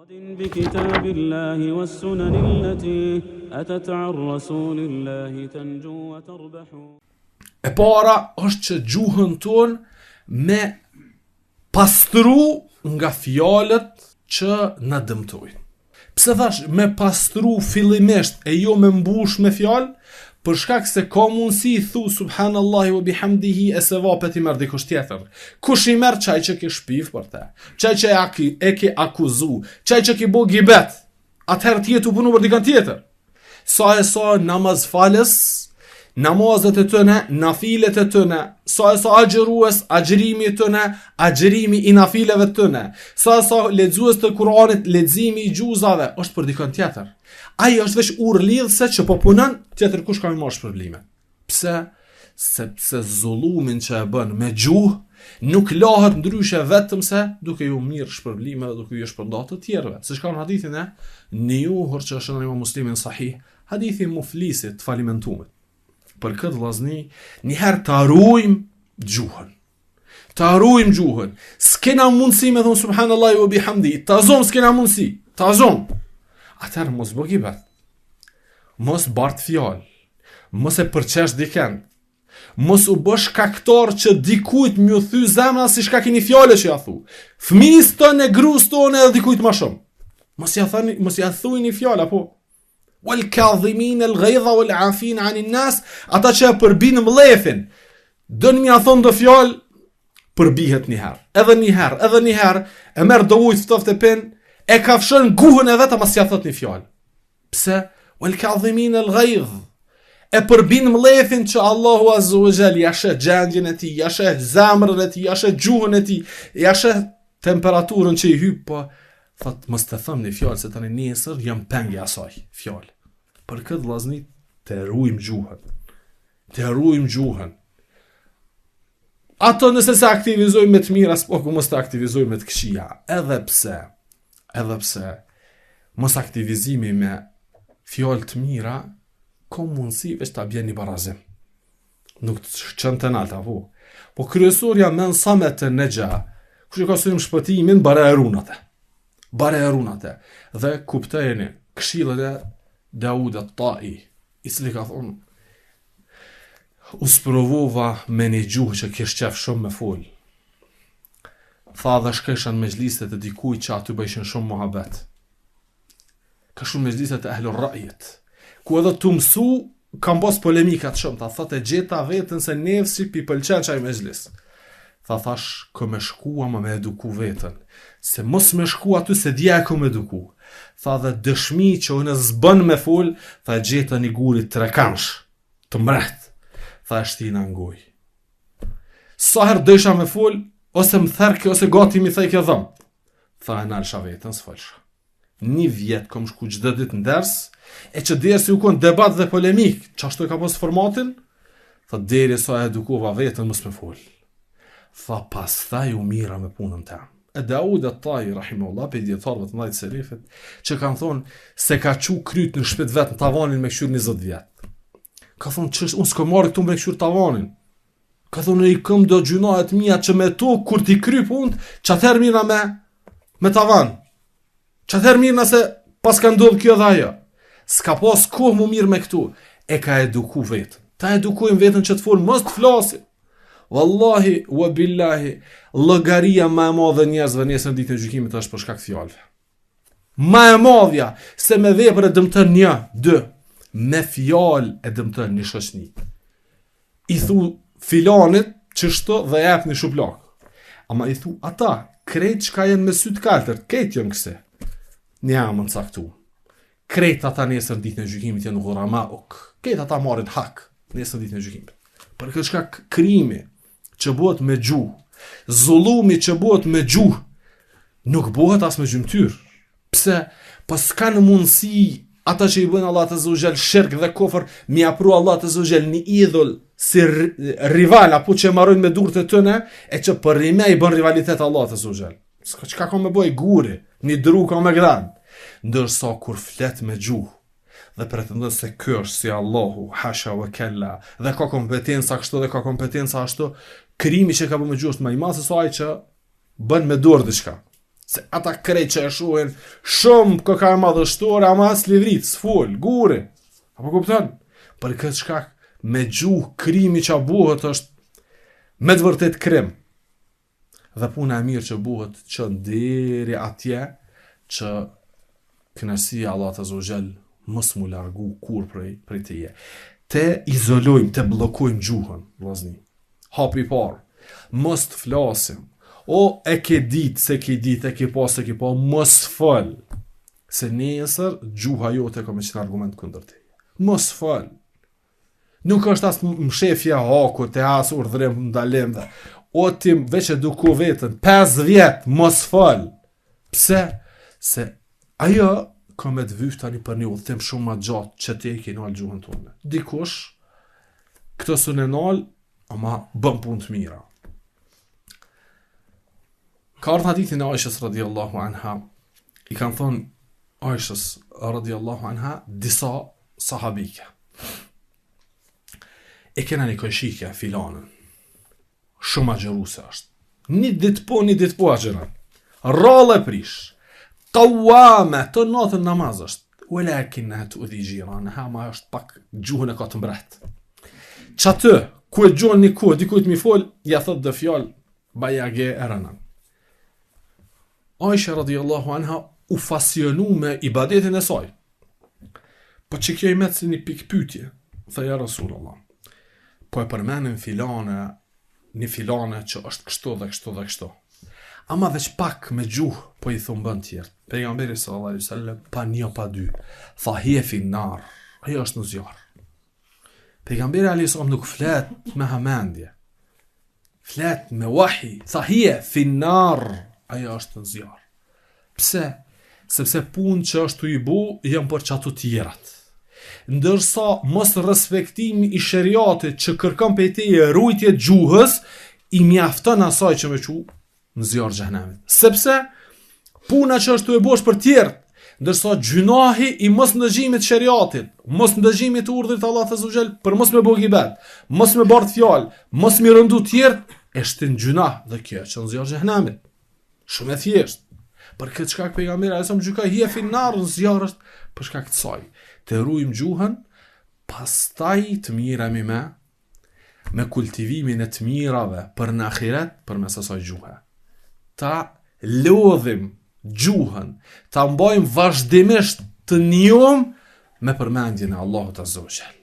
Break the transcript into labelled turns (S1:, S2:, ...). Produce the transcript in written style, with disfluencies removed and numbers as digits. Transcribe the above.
S1: بكتاب الله والسنن التي أتت عن رسول الله تنجو وتربح.
S2: E para është që gjuhën tonë me pastru nga fjalët që na dëmtojnë. Pse thash me pastru fillimisht e jo me mbush me fjalë? Për shkak se ka mundësi thu subhanallahi wa bihamdihi e se vapet I merr dikush tjetër. Kush I merr çaj që ke shpiv për te, çaj që e ke akuzu, çaj që ke bo gibet, atëherë ti jetu punu për dikën tjetër. Sa e sa namaz falës, namazet e tëne, nafilet e tëne, sa e sa agjërues, agjërimi e tëne, agjërimi I nafileve tëne, sa e sa lexues të Kuranit, leximi I gjuzave, është për dikën tjetër. Ai është veç urlidhse që po punon, tjetër kush ka më marrë probleme. Pse? Sepse zullumin që e bën me gjuhë nuk lahet ndryshe vetëm se duke ju mirë shpërblime dhe duke ju shpërndarë të tjerëve. Se shka në hadithin e njohur që është në Imam Muslimin sahih, hadithi muflisit të falimentumit. Për këtë vllazni, njëherë të harujmë gjuhën. Të harujmë gjuhën. S'kena mundësi me thonë subhanallahi wa bihamdi. Ta zom s'kena mundësi. Ta zom. Atëherë mos bë gibet. Mos bart fjalë. Mos e përqesh dikën. Mos u bësh shkaktar që dikujt m'ju thy zemra si shka keni fjalë që ja thu. Fëmijës tonë, gruas tonë edhe dikujt më shumë. Mos ja thujini fjalë apo. Wal kadhimin al ghayza wal afin anin nas, ata që përbin mlefin. Doni më ja thon do fjalë përbihet një herë. Edhe një herë, e merr do ujë ftoftë pen, e kafshon guhën e vet ama s'ja thot një fjalë. Pse? Wal kadhimin al ghayz. E përbin mlefin që Allahu Azza wa Jall ja sheh gjendjen e tij, ja sheh zemrën e tij, ja sheh gjuhën e tij, ja sheh temperaturën që I hyp, po thot mos të them një fjalë se tani nesër jam pengja asaj fjalë. Për këtë vllazni të ruajmë gjuhën. Të ruajmë gjuhën. Ato nëse se aktivizojmë me të mira, s'po ku mos të aktivizojmë me të këqija. Edhe pse mos aktivizimi me fjalë të mira ka mundësi veç ta bjen një barazim. Nuk të qënë të nalta, po. Po kryesorja men samet të negja, kush ka synim shpëtimin, bare e runate. Dhe kuptojeni, këshillet e Daud at-Tai, I cili ka thonë, u sprovova me një gjuhë që kish qef shumë me fol. Tha dhe shkeshan me gjlistet e dikuj që aty bëjshin shumë muhabet. Ka shumë me gjlistet e ehlur ra'jet. Ku edhe të mësu, kam bos polemikat shumë. Tha thot e gjeta vetën se nefsi pi pëlqen qaj me gjlis. Thash, kë me shkua ma me eduku vetën. Se mos me shkua aty se dja e kë me eduku. Tha dhe dëshmi që unë zbën me fol, tha gjeta një gurit të rekansh, të mret. Tha shtina ngoj. Sa her dësha me fol, ose më therke, ose gati mi thej kjo dhëm. Tha e nalësha vetën, s'falsha. Një vjet kom shku çdo ditë në ders, e që dersi u kon debat dhe polemik, çashtu e ka pos formatin, tha deri sa edukova vetën mos me fol. Tha pastaj u mira me punën ta. E Daud at-Tai rahimahullah pe dietarëve të mëdhtë selefit, që kanë thonë se ka çu kryt në shtëpi vet në tavanin me këshir 20 vjet. Ka thonë ç'është unë s'ko marr këtu me këshir tavanin. Ka thonë I këm do gjunahet mia që me to kur ti kry punë, çatëherë mira me tavan. Çatëherë mirë nëse pas ka ndodhur kjo dhe ajo. S'ka pas kohë më mirë me këtu. E ka eduku vetën. Ta edukojmë vetën që të folë, mos të flasim. Wallahi wa billahi, llogaria më e madhe e njerëzve nesër ditën e gjykimit është për shkak fjalëve. Më e madhja se me vepër e dëmton 1, 2, me fjalë e dëmton një shoqni. I thu filanit çështë dhe jap një shuplak. Ama I thu ata, krejt çka janë me sy të kaltër, krejt janë këse. Një amën caktu. Krejt ata nesër ditën e gjykimit janë ghuramauk. Krejt ata marrin hak nesër ditën e gjykimit. Për këtë shkak krimi që bëhet me gjuhë, zullumi që bëhet me gjuhë, nuk bëhet as me gjymtyr. Pse? Pas kanë mundësi ata që I bëjnë Allah Azza wa Jall shirk dhe kufër, mi apru Allah Azza wa Jall një idhull si rival apo që marrojnë me durët e tëne, e që për rime I bën rivalitet Allah Azza wa Jall. Çka ka me bëj guri, një dru ka me gran. Ndërsa kur flet me gjuhë dhe pretendon se ky është si Allahu, hasha wa kella, dhe ka kompetenca kështu dhe ka kompetenca ashtu, krimi që ka bërë me gjuhë është më I madh se sa ai që bën me dorë diçka. Se ata krejt që e shohin shumë këka e madhështore, ama as livrit, s'fol, gure. Apo kupton? Për këtë shkak, me gjuhë krimi që buhet është me të vërtet krim. Dhe puna e mirë që buhet që deri atje që kënaqësia Allah Azza wa Jall mos mu largu kur prej teje. Te izolojmë, te bllokojmë gjuhën, vllazni. Hapi i parë, mos të flasim. O e ke ditë, se ke ditë, e ke pa, mos fol. Se nesër gjuha jote ka me qenë argument kundër teje. Mos fol. Nuk është as mshefja haku, te as urdhërim ndalim dhe o ti veç eduko vetën, 5 vjet, mos fol. Pse? Se ajo ka me të vysh tani për një udhëtim shumë ma gjatë që te ke nalë gjuhën tonë. Dikush, këtë së në nalë, ama bën punë të mira. Ka ardhë hadithin e Aishës radiallahu anha, i kanë thonë Aishës radiallahu anha disa sahabike. E kena një këshike filanën, shumë agjeruse është. Një ditë po agjeran. Rallë e prish. Qawame, të natën namaz është. Walakin të udhi gjirane, ma është pak gjuhën e ka të mbret. Që atë, ku e gjuhën një kohë, dikujt mi fol, ja thot dhe fjallë, bajage e rënën. Aisha radiallahu anha u fasionu me ibadetin e saj. Po që kjo i metë si një pikpytje, thëja Rasulullah. Po e përmenin një filane që është kështu dhe kështu dhe kështu. Ama veç pak me gjuhë, po i thumë bën tjertë. Pejgamberi sallallahu alaihi wasallam pa një pa dy. Tha hie finnar. Ajo është në zjarr. Pejgamberi alaihi wasallam nuk flet me hamendje. Flet me wahi. Tha hie finnar. Ajo është në zjarr. Pse? Sepse punë që është i bu janë për çatu tjerat. Ndërsa mos respektimi i sheriatit që kërkon prej teje rujtje gjuhës i mjafton asaj që me qu në zjarr xhenemit. Sepse puna që është e bosh për tjerë, ndërsa gjunahi i mos ndëgjimit sheriatit, mos ndëgjimit të urdhrit të Allahut Azza wa Jall për mos me bëu gibet, mos me bardh fjalë, mos me rëndu tjerë, është në gjunah dhe kjo që në zjarr xhenemit. Shumë e thjeshtë. Për këtë shkak pejgamberi sa më gjykoi hie finnar në zjarr është për shkak të saj. Të ruajmë gjuhën, pastaj të miremi me kultivimin e të mirave për në ahiret përmes asaj gjuhe. Ta lodhim gjuhën, ta mbajmë vazhdimisht të njohëm me përmendjen e Allahut Azza wa Jall.